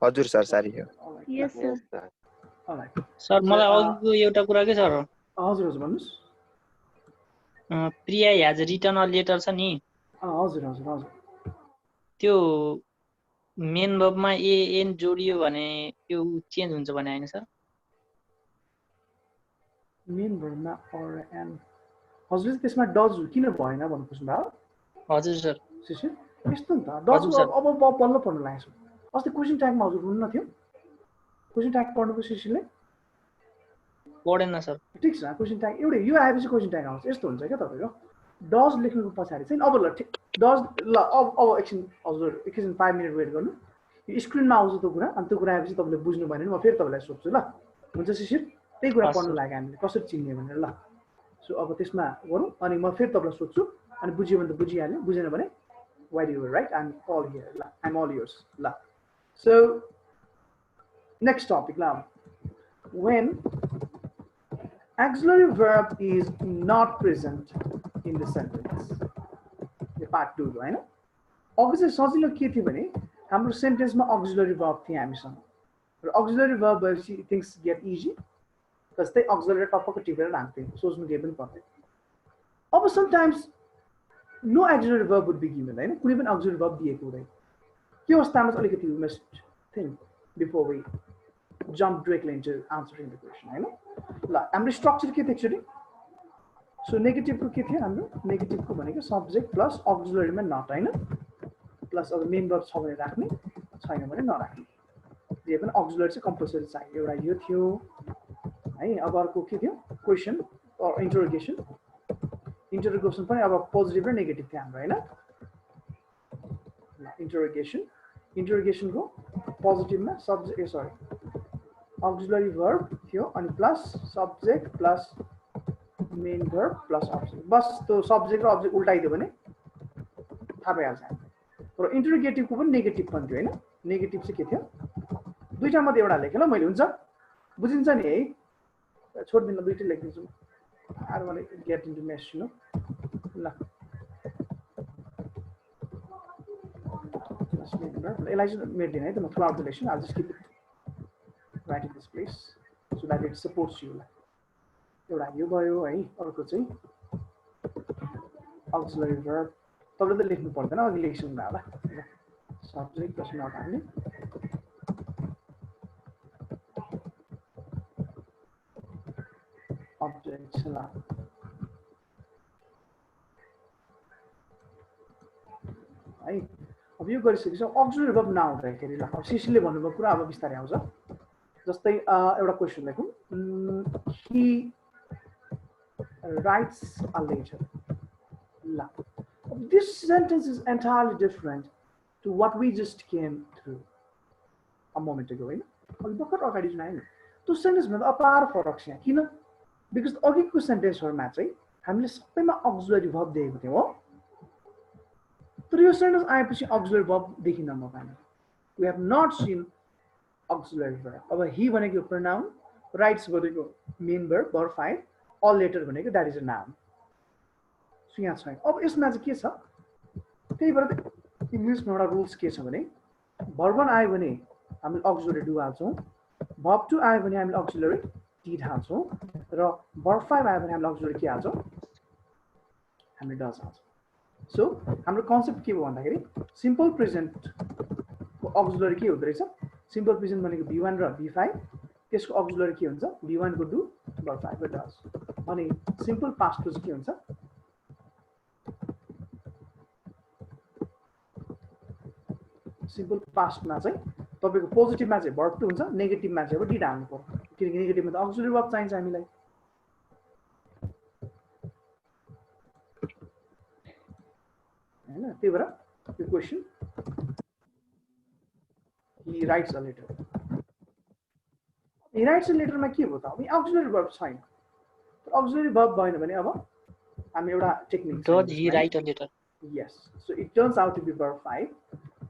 हजुर सर सारियो Yes, sir. alright सर मलाई अघिको एउटा कुरा के सर हजुर हजुर भन्नुस् Priya has written a letter छ नि हजुर हजुर हजुर त्यो मेन वर्बमा एएन जोडियो भने त्यो चेन्ज हुन्छ भने हैन सर मेन वर्बमा or and हजुर त्यसमा डज किन भएन भन्नु खोज्नु भयो हजुर सर शिशिर यस्तो नि त डज अब बल्ल पढ्नु लाग्छ अस्ति क्वेशन ट्यागमा हजुर हुन्न थियो क्वेशन ट्याग पढ्नुको शिशिरले पढेन सर ठीक छ क्वेशन ट्याग एउटै यो आएपछि क्वेशन ट्याग आउँछ यस्तो हुन्छ क्या तपाईको डज लेख्नुको पछाडी चाहिँ अब ल डज ल अब एकछिन हजुर एकछिन 5 मिनेट वेट गर्नु यो स्क्रिनमा आउँछ त्यो कुरा अनि त्यो कुरा आएपछि तपाईले बुझ्नु भएन म फेरि तपाईलाई सोध्छु ल हुन्छ शिशिर त्यही कुरा पढ्नु लाग्यो हामीले कसरी चिन्ने भनेर ल सो अब त्यसमा गरौँ अनि म फेरि तपाईलाई सोध्छु अनि बुझ्यो भने त बुझिहाल्यो बुझेन भने why do you right I'm all here la I'm all yours la so next topic la when auxiliary verb is not present in the sentence यो पार्ट 2 हो हैन अघि चाहिँ सजिलो के थियो भने हाम्रो सेन्टेन्समा auxiliary verb थियो हामीसँग र auxiliary verb भएपछि things get easy जस्तै auxiliary टपक्क टिपेर राख्थ्यौं सोच्नु केही पनि पर्दैन अब sometimes no auxiliary verb would be given हैन कुनै पनि auxiliary verb दिएको हुँदैन त्यो अवस्थामा चाहिँ अलिकति we must think before we jump directly into answering the question. I know. हाम्रो structure के थियो actually? So negative को के थियो हाम्रो? Negative को भनेको subject plus auxiliary मा not हैन? Plus अब main verb छ भने राख्ने, छैन भने नराख्ने. जे पनि auxiliary चाहिँ compulsory चाहियो. एउटा यो थियो है. अब अर्को के थियो? Question or interrogation. Interrogation पनि अब positive र negative थियो हाम्रो हैन? Interrogation को positive मा subject auxiliary verb थियो अनि plus subject plus main verb plus object. बस त्यो subject र object उल्टाइदियो भने थाहा भइहाल्छ. तर interrogative को पनि negative पनि थियो हैन? Negative चाहिँ के थियो? दुईटा मध्ये एउटा लेखे ल मैले हुन्छ? बुझिन्छ नि है? छोड्दिन दुईटै लेख्दिन्छु. I don't want to get into mess, you know. ल throughout the lesson, I'll just keep it right in this place so that it supports you. Auxiliary verb. Subject does not have objects. अब यो गरिसकेपछि auxiliary verb नआउँदाखेरि ल अब सिसीले भन्नुभयो कुरा अब बिस्तारै आउँछ. जस्तै एउटा क्वेशन लेखौँ. He writes a letter. ल this sentence is entirely different to what we just came through a moment ago हैन? अब भर्खर अगाडि जुन आयो नि त्यो सेन्टेन्स भन्दा अपार फरक छ यहाँ. किन? बिकज अघिको सेन्टेन्सहरुमा चाहिँ हामीले सबैमा auxiliary verb दिएको थियौं हो. तर यो सेन्टेन्स आएपछि auxiliary verb देखिन म भने. We have not seen auxiliary verb. अब he भनेको pronoun, writes भनेको main verb, verb 5, all later भनेको that is a noun. So यहाँ छैन. अब यसमा चाहिँ के छ? त्यही भएर इङ्ग्लिशमा एउटा रुल्स के छ भने verb 1 आयो भने हामीले auxiliary do हाल्छौं. verb 2 आयो भने हामीले auxiliary did हाल्छौं र verb 5 आयो भने हामीले auxiliary के हाल्छौं? हामीले does हाल्छौं. So हाम्रो कन्सेप्ट के हो भन्दाखेरि सिम्पल प्रेजेन्ट को auxiliary के हुँदै रहेछ? सिम्पल प्रेजेन्ट भनेको B1 र B5 त्यसको auxiliary के हुन्छ? B1 को do, verb 5 को does. अनि सिम्पल पास्ट को चाहिँ के हुन्छ? सिम्पल पास्टमा चाहिँ तपाईको पोजिटिभमा चाहिँ verb 2 हुन्छ, नेगेटिभमा चाहिँ अब did हाल्नु पर्यो. किनकि नेगेटिभमा त auxiliary verb चाहिन्छ हामीलाई. हैन? त्यही भएर यो question he writes a letter. He writes a letter मा के भयो त? अब auxiliary verb छैन. Auxiliary verb भएन भने अब हामी एउटा technique Does he write a letter? Yes. So it turns out to be verb 5.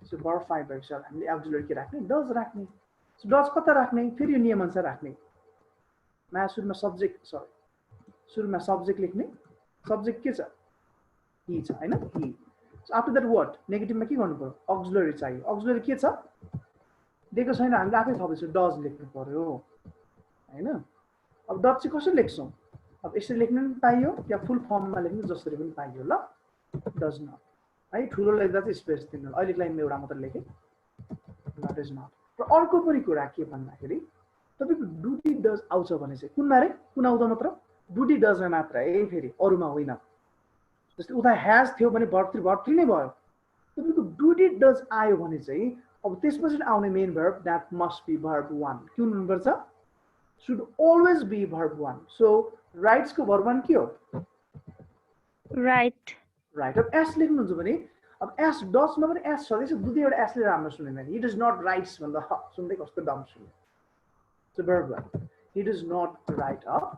So verb 5 भएपछि हामीले auxiliary के राख्ने? Does राख्ने. So does कता राख्ने? फेरि यो नियम अनुसार राख्ने. मा सुरुमा सब्जेक्ट सुरुमा सब्जेक्ट लेख्ने. सब्जेक्ट के छ? he छ हैन? he. So after that what? Negative मा के गर्नु पर्यो? Auxiliary चाहियो. Auxiliary के छ? दिएको छैन हामीले आफै थपेछौँ. does लेख्नु पर्यो हैन? अब does चाहिँ कसरी लेख्छौँ? अब यसरी लेख्न पनि पाइयो या फुल फर्ममा लेख्नु जसरी पनि पाइयो ल. does not. है ठुलो लेख्दा चाहिँ स्पेस दिनु. अहिले लाइनमा एउटा मात्र लेखे. that is not. र अर्को पनि कुरा के भन्दाखेरि तपाईको duty does आउँछ भने चाहिँ कुनमा रे? कुन आउँदा मात्र? duty does मा मात्र है फेरि अरुमा होइन. जस्तै उता has थियो भने verb 3 नै भयो. तपाईको duty does आयो भने चाहिँ अब त्यसपछि आउने main verb that must be verb 1. के हुनु पर्छ? Should always be verb 1. So writes को verb 1 के हो? Right. Right. अब s लेख्नुहुन्छ भने अब s does मा पनि s छदैछ. दुई एउटा s ले राम्रो सुनेन. He does not writes भन्दा सुन्दै कस्तो डम सुन्यो. So verb 1. He does not write a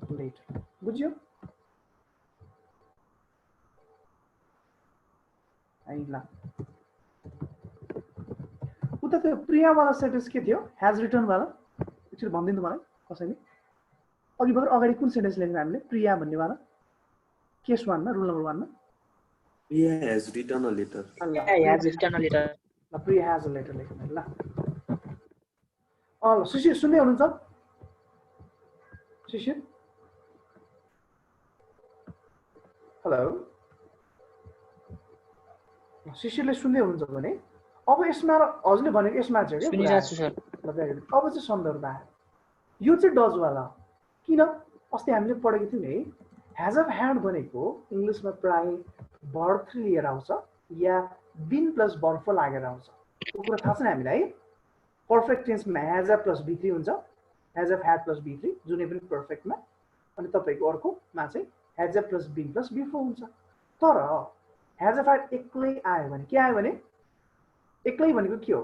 letter. बुझ्यो? ल उता त्यो प्रिया वाला सेन्टेन्स के थियो? has written वाला एकचोटि भन्दिनु मलाई कसैले? अघि भर्खर अगाडि कुन सेन्टेन्स लेख्नु हामीले? प्रिया भन्ने वाला केस 1 मा रुल नम्बर 1 मा Priya has written a letter. Priya has written a letter. ल प्रिया has a letter लेख्नु ल. ल शिशिर सुन्दै हुनुहुन्छ? शिशिर हेलो शिशिरले सुन्दै हुनुहुन्छ भने अब यसमा हजुरले भनेको यसमा चाहिँ के सुनिरहेको छु सर। ल very good. अब चाहिँ सन्दर्भ आयो यो चाहिँ डज वाला किन अस्ति हामीले पढेको थियौँ नि हैज अफ ह्याड भनेको इङ्ग्लिसमा प्राय verb 3 लिएर आउँछ या been प्लस verb 4 लागेर आउँछ त्यो कुरा थाहा छ नि हामीलाई है पर्फेक्ट टेन्समा हैज अफ प्लस b3 हुन्छ has of had plus b3 जुनै पनि पर्फेक्टमा अनि तपाईको अर्कोमा चाहिँ has of plus been plus b4 हुन्छ तर हैज अफ ह्याड एक्लै आयो भने के आयो भने एक्लै भनेको के हो